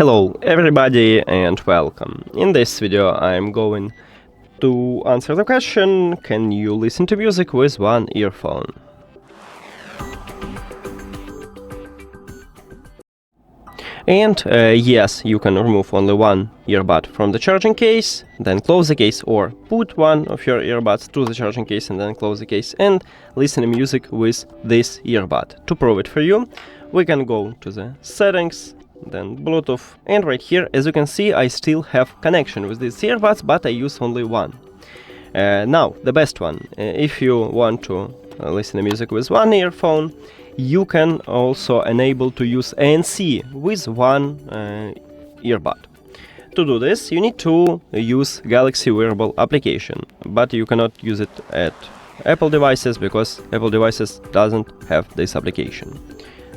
Hello everybody and welcome. In this video I'm going to answer the question, can you listen to music with one earphone? And yes, you can remove only one earbud from the charging case, then close the case, or put one of your earbuds to the charging case and then close the case and listen to music with this earbud. To prove it for you, we can go to the settings, then Bluetooth, and right here, as you can see, I still have connection with these earbuds, but I use only one. Now, the best one, if you want to listen to music with one earphone, you can also enable to use ANC with one earbud. To do this, you need to use Galaxy Wearable application, but you cannot use it at Apple devices because Apple devices doesn't have this application.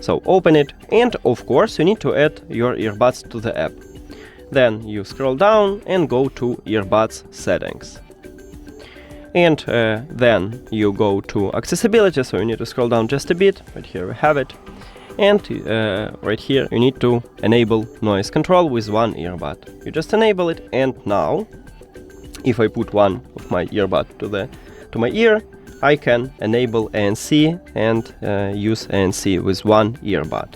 So open it, and of course you need to add your earbuds to the app. Then you scroll down and go to earbuds settings. And then you go to accessibility, so you need to scroll down just a bit. Right here we have it. And right here you need to enable noise control with one earbud. You just enable it, and now if I put one of my earbud to my ear, I can enable ANC and use ANC with one earbud.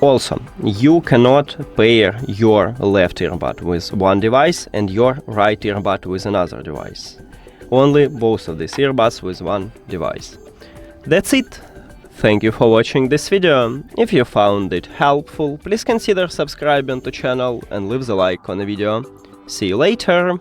Also, you cannot pair your left earbud with one device and your right earbud with another device. Only both of these earbuds with one device. That's it. Thank you for watching this video. If you found it helpful, please consider subscribing to the channel and leave the like on the video. See you later!